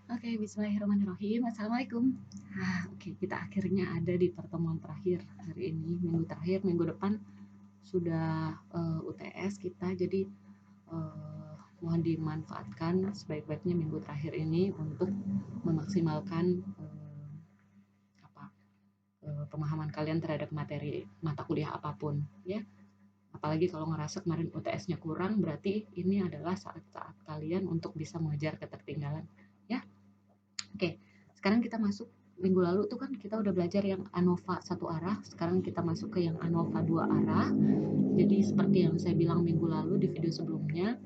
Oke, bismillahirrahmanirrahim. Assalamualaikum. Oke, kita akhirnya ada di pertemuan terakhir hari ini, minggu terakhir, minggu depan sudah UTS kita, jadi mohon dimanfaatkan sebaik-baiknya minggu terakhir ini untuk memaksimalkan apa pemahaman kalian terhadap materi mata kuliah apapun, ya. Apalagi kalau ngerasa kemarin UTS-nya kurang, berarti ini adalah saat-saat kalian untuk bisa mengejar ketertinggalan, ya. Oke, sekarang kita masuk. Minggu lalu tuh kan kita udah belajar yang ANOVA satu arah, sekarang kita masuk ke yang ANOVA dua arah. Jadi seperti yang saya bilang minggu lalu di video sebelumnya,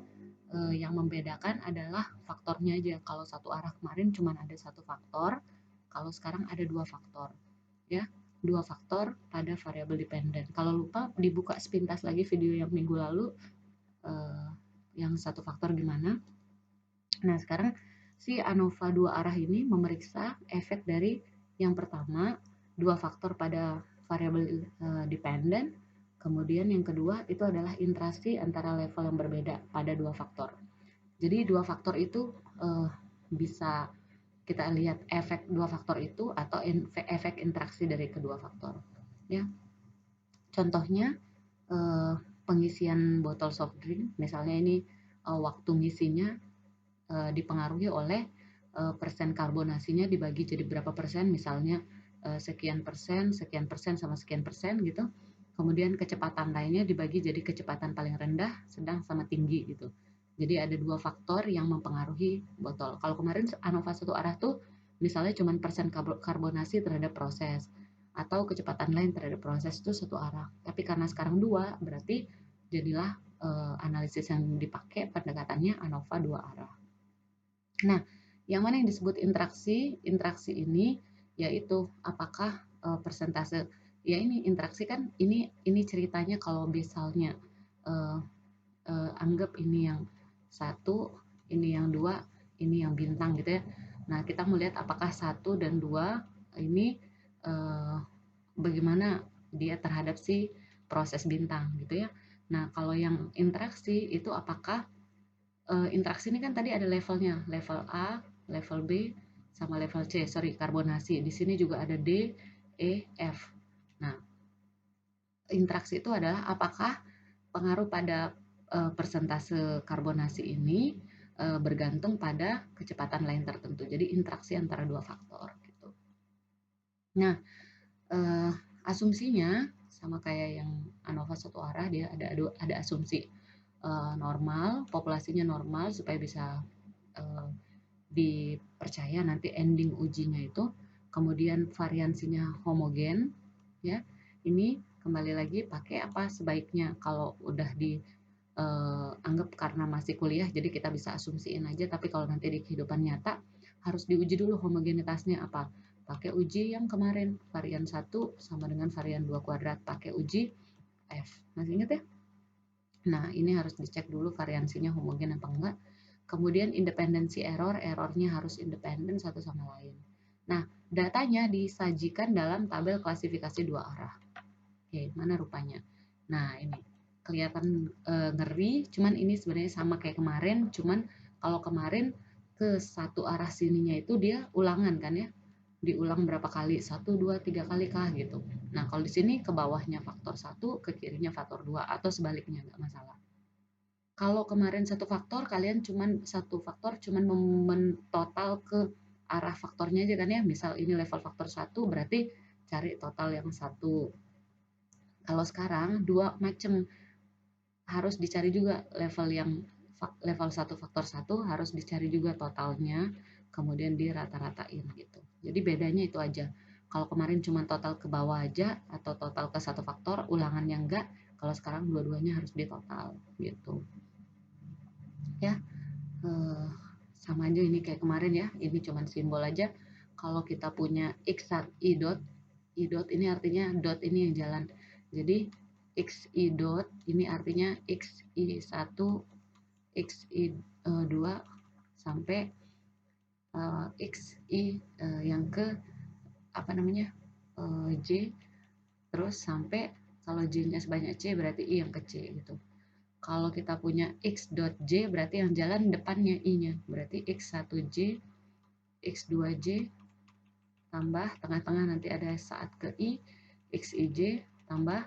yang membedakan adalah faktornya aja. Kalau satu arah kemarin cuma ada satu faktor, kalau sekarang ada dua faktor, ya. Dua faktor pada variabel dependen. Kalau lupa dibuka sepintas lagi video yang minggu lalu, eh, yang satu faktor gimana. Nah, sekarang si ANOVA dua arah ini memeriksa efek dari yang pertama, dua faktor pada variabel dependen, kemudian yang kedua itu adalah interaksi antara level yang berbeda pada dua faktor. Jadi dua faktor itu bisa kita lihat efek dua faktor itu atau efek interaksi dari kedua faktor. Ya, contohnya eh, pengisian botol soft drink, misalnya ini waktu ngisinya dipengaruhi oleh persen karbonasinya dibagi jadi berapa persen, misalnya sekian persen sama sekian persen gitu. Kemudian kecepatan lainnya dibagi jadi kecepatan paling rendah, sedang sama tinggi gitu. Jadi ada dua faktor yang mempengaruhi botol. Kalau kemarin ANOVA satu arah tuh misalnya cuma persen karbonasi terhadap proses atau kecepatan lain terhadap proses itu satu arah. Tapi karena sekarang dua, berarti jadilah analisis yang dipakai pendekatannya ANOVA dua arah. Nah, yang mana yang disebut interaksi? Interaksi ini yaitu apakah persentase, ya ini interaksi kan ini ceritanya kalau misalnya uh, anggap ini yang satu, ini yang dua, ini yang bintang gitu ya. Nah, kita melihat apakah satu dan dua ini uh, bagaimana dia terhadap si proses bintang gitu ya. Nah, kalau yang interaksi itu apakah interaksi ini kan tadi ada levelnya, level A, level B, sama level C. Sorry, karbonasi. Di sini juga ada D, E, F. Nah, interaksi itu adalah apakah pengaruh pada persentase karbonasi ini bergantung pada kecepatan lain tertentu. Jadi interaksi antara dua faktor gitu. Nah, eh, asumsinya sama kayak yang ANOVA satu arah, dia ada asumsi normal, populasinya normal supaya bisa eh, dipercaya nanti ending ujinya itu, kemudian variansinya homogen, ya. Ini kembali lagi pakai apa sebaiknya kalau udah di anggap karena masih kuliah jadi kita bisa asumsiin aja, tapi kalau nanti di kehidupan nyata harus diuji dulu homogenitasnya apa. Pakai uji yang kemarin varian 1 sama dengan varian 2 kuadrat, pakai uji F. Masih ingat ya? Nah, ini harus dicek dulu variansinya homogen apa enggak. Kemudian independensi error, errornya harus independen satu sama lain. Nah, datanya disajikan dalam tabel klasifikasi dua arah. Oke, mana rupanya? Nah, ini kelihatan ngeri, cuman ini sebenarnya sama kayak kemarin, cuman kalau kemarin ke satu arah sininya itu dia ulangan kan ya, diulang berapa kali, satu dua tiga kali kah gitu. Nah, kalau di sini ke bawahnya faktor satu, ke kirinya faktor dua, atau sebaliknya nggak masalah. Kalau kemarin satu faktor, kalian cuman satu faktor cuman mentotal ke arah faktornya aja kan ya. Misal ini level faktor satu, berarti cari total yang satu. Kalau sekarang dua macam, harus dicari juga level yang level satu faktor satu, harus dicari juga totalnya, kemudian dirata-ratain gitu. Jadi bedanya itu aja. Kalau kemarin cuma total ke bawah aja atau total ke satu faktor, ulangannya enggak. Kalau sekarang dua-duanya harus ditotal gitu. Ya, eh, sama aja ini kayak kemarin ya. Ini cuma simbol aja. Kalau kita punya x i dot ini artinya dot ini yang jalan. Jadi x i dot ini artinya x i satu, x i 2 sampai x i yang ke apa namanya? J, terus sampai kalau j-nya sebanyak c berarti i yang ke c gitu. Kalau kita punya x dot j berarti yang jalan depannya i-nya, berarti x1j X2J tambah tengah-tengah nanti ada saat ke I, XIJ tambah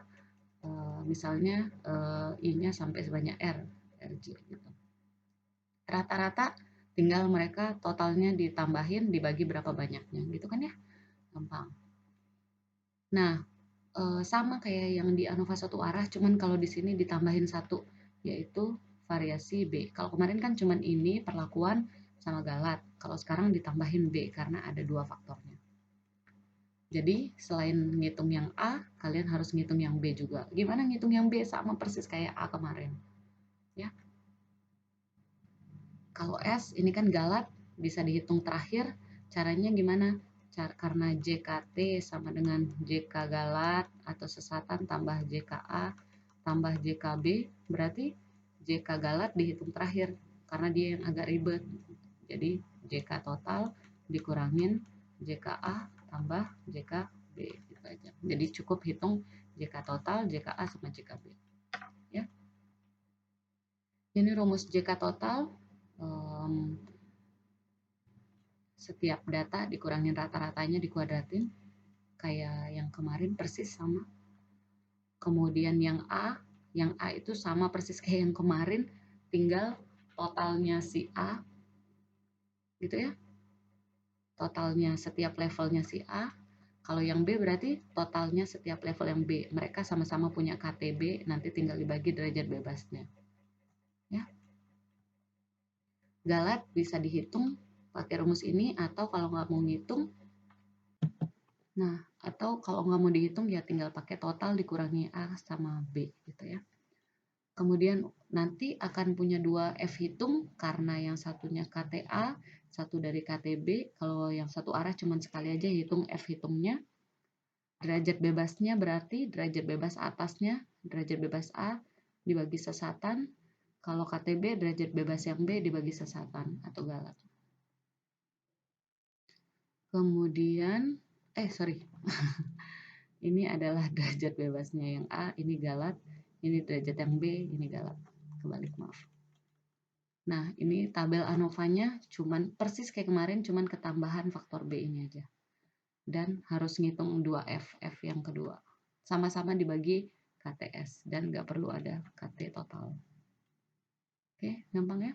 misalnya I-nya sampai sebanyak RJ gitu. Rata-rata tinggal mereka totalnya ditambahin dibagi berapa banyaknya gitu kan ya, gampang. Nah, sama kayak yang di ANOVA satu arah, cuman kalau di sini ditambahin satu, yaitu variasi B. Kalau kemarin kan cuman ini perlakuan sama galat, kalau sekarang ditambahin B karena ada dua faktornya. Jadi selain ngitung yang A, kalian harus ngitung yang B juga. Gimana ngitung yang B? Sama persis kayak A kemarin. Ya. Kalau S ini kan galat, bisa dihitung terakhir. Caranya gimana? Karena JKT sama dengan JK galat atau sesatan tambah JKA tambah JKB, berarti JK galat dihitung terakhir karena dia yang agak ribet. Jadi JK total dikurangin JKA tambah JKB gitu aja. Jadi cukup hitung JK total, JKA sama JKB. Ya. Ini rumus JK total. Setiap data dikurangin rata-ratanya dikuadratin kayak yang kemarin persis sama. Kemudian yang A itu sama persis kayak yang kemarin, tinggal totalnya si A gitu ya, totalnya setiap levelnya si A. Kalau yang B berarti totalnya setiap level yang B. Mereka sama-sama punya KTB, nanti tinggal dibagi derajat bebasnya ya. Galat bisa dihitung pakai rumus ini, atau kalau nggak mau ngitung, nah, atau kalau nggak mau dihitung ya tinggal pakai total dikurangi A sama B gitu ya. Kemudian nanti akan punya dua F hitung karena yang satunya KTA, satu dari KTB. Kalau yang satu arah cuma sekali aja hitung F hitungnya. Derajat bebasnya berarti derajat bebas atasnya, derajat bebas A dibagi sesatan. Kalau KTB derajat bebas yang B dibagi sesatan atau galat. Kemudian, sorry. Ini adalah derajat bebasnya yang A, ini galat. Ini derajat yang B, ini galat. Kebalik, maaf. Nah, ini tabel ANOVA-nya cuman persis kayak kemarin, cuman ketambahan faktor B ini aja. Dan harus ngitung 2F, F yang kedua. Sama-sama dibagi KTS dan nggak perlu ada KT total. Oke, gampang ya?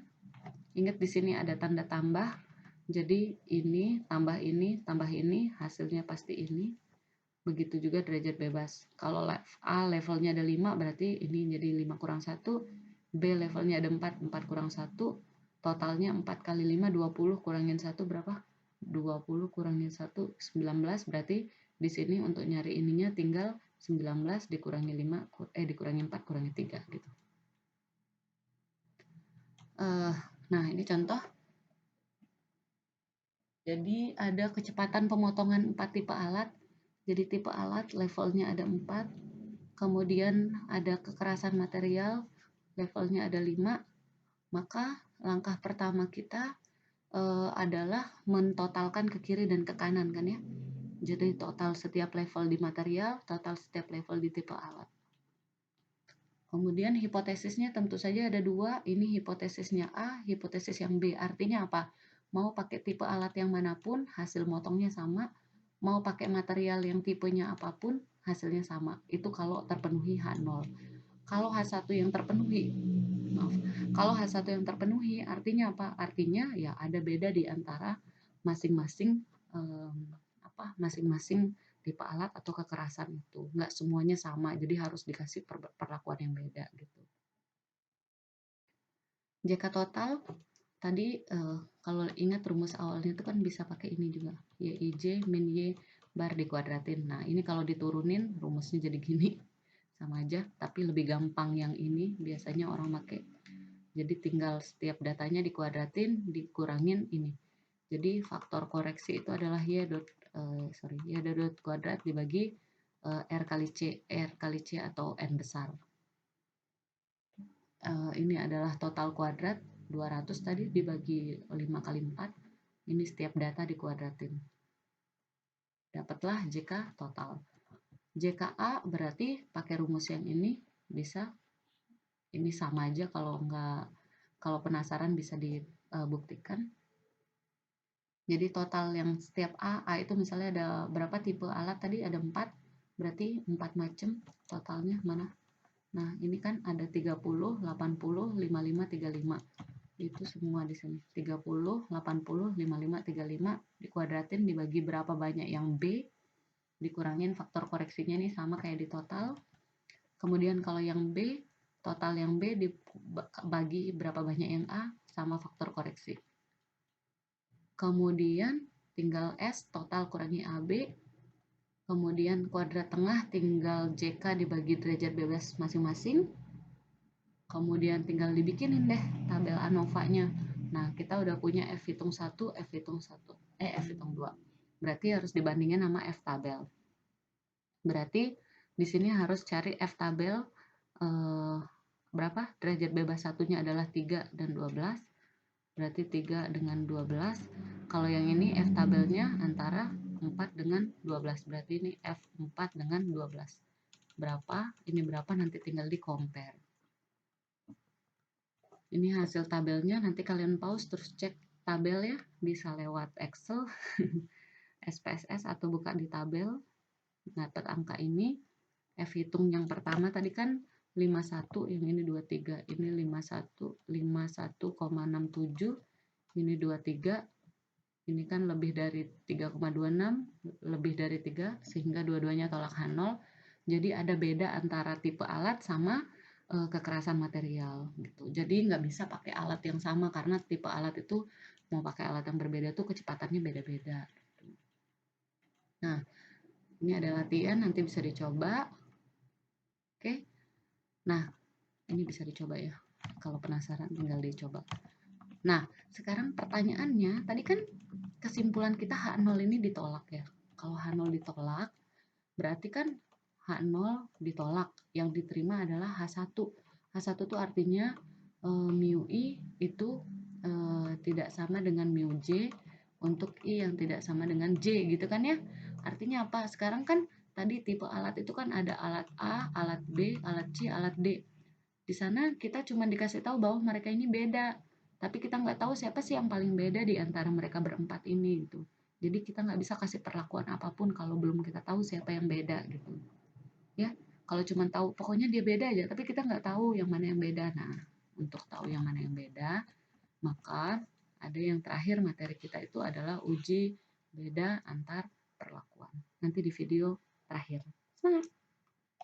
Ingat di sini ada tanda tambah. Jadi ini, tambah ini, tambah ini, hasilnya pasti ini. Begitu juga derajat bebas. Kalau A levelnya ada 5, berarti ini jadi 5 kurang 1. B levelnya ada 4, 4 kurang 1. Totalnya 4 kali 5, 20. Kurangin 1 berapa? 20 kurangin 1, 19. Berarti di sini untuk nyari ininya tinggal 19 dikurangi 5, dikurangi 4, kurangi 3 gitu. Nah, ini contoh. Jadi ada kecepatan pemotongan 4 tipe alat. Jadi tipe alat levelnya ada 4. Kemudian ada kekerasan material, levelnya ada 5. Maka langkah pertama kita adalah mentotalkan ke kiri dan ke kanan kan ya. Jadi total setiap level di material, total setiap level di tipe alat. Kemudian hipotesisnya tentu saja ada dua. Ini hipotesisnya A, hipotesis yang B. Artinya apa? Mau pakai tipe alat yang manapun, hasil motongnya sama. Mau pakai material yang tipenya apapun, hasilnya sama. Itu kalau terpenuhi H0. Kalau H1 yang terpenuhi, maaf, kalau H1 yang terpenuhi artinya apa? Artinya ya ada beda di antara masing-masing masing-masing tipe alat atau kekerasan itu. Nggak semuanya sama, jadi harus dikasih perlakuan yang beda gitu. JK total tadi kalau ingat rumus awalnya itu kan bisa pakai ini juga, YIJ min Y bar dikuadratin. Nah, ini kalau diturunin rumusnya jadi gini. Sama aja, tapi lebih gampang yang ini biasanya orang pakai. Jadi tinggal setiap datanya dikuadratin, dikurangin ini. Jadi faktor koreksi itu adalah y dot kuadrat dibagi r kali c atau n besar. Ini adalah total kuadrat 200 tadi dibagi 5 kali 4. Ini setiap data dikuadratin. Dapatlah JK total. JKA berarti pakai rumus yang ini bisa. Ini sama aja, kalau penasaran bisa dibuktikan. Jadi total yang setiap A itu misalnya ada berapa tipe alat tadi, ada 4, berarti 4 macam totalnya mana? Nah, ini kan ada 30, 80, 55, 35. Itu semua di sini. 30, 80, 55, 35 dikuadratin dibagi berapa banyak yang B, dikurangin faktor koreksinya nih sama kayak di total. Kemudian kalau yang B, total yang B dibagi berapa banyak yang A sama faktor koreksi. Kemudian tinggal S total kurangi AB. Kemudian kuadrat tengah tinggal JK dibagi derajat bebas masing-masing. Kemudian tinggal dibikinin deh tabel ANOVA-nya. Nah, kita udah punya F hitung 1, F hitung 1, F hitung 2. Berarti harus dibandingin sama F tabel. Berarti di sini harus cari F tabel berapa? Derajat bebas satunya adalah 3 dan 12. Berarti 3 dengan 12. Kalau yang ini F tabelnya antara 4 dengan 12. Berarti ini F4 dengan 12. Berapa? Ini berapa? Nanti tinggal di compare. Ini hasil tabelnya, nanti kalian pause terus cek tabel ya, bisa lewat Excel, SPSS atau buka di tabel. Dapat angka ini, F hitung yang pertama tadi kan 51, yang ini 23, ini 51, 51,67, ini 23, ini kan lebih dari 3,26, lebih dari 3, sehingga dua-duanya tolak H0. Jadi ada beda antara tipe alat sama kekerasan material gitu. Jadi nggak bisa pakai alat yang sama karena tipe alat itu mau pakai alat yang berbeda tuh kecepatannya beda-beda. Nah, ini ada latihan nanti bisa dicoba. Oke. Nah, ini bisa dicoba ya. Kalau penasaran tinggal dicoba. Nah, sekarang pertanyaannya, tadi kan kesimpulan kita H0 ini ditolak ya. Kalau H0 ditolak, berarti kan H0 ditolak, yang diterima adalah H1. H1 itu artinya mu I itu tidak sama dengan mu J untuk I yang tidak sama dengan J gitu kan ya. Artinya apa? Sekarang kan tadi tipe alat itu kan ada alat A, alat B, alat C, alat D. Di sana kita cuma dikasih tahu bahwa mereka ini beda. Tapi kita nggak tahu siapa sih yang paling beda di antara mereka berempat ini gitu. Jadi kita nggak bisa kasih perlakuan apapun kalau belum kita tahu siapa yang beda gitu. Ya, kalau cuma tahu pokoknya dia beda aja, tapi kita nggak tahu yang mana yang beda. Nah, untuk tahu yang mana yang beda, maka ada yang terakhir materi kita itu adalah uji beda antar perlakuan. Nanti di video terakhir. Semangat!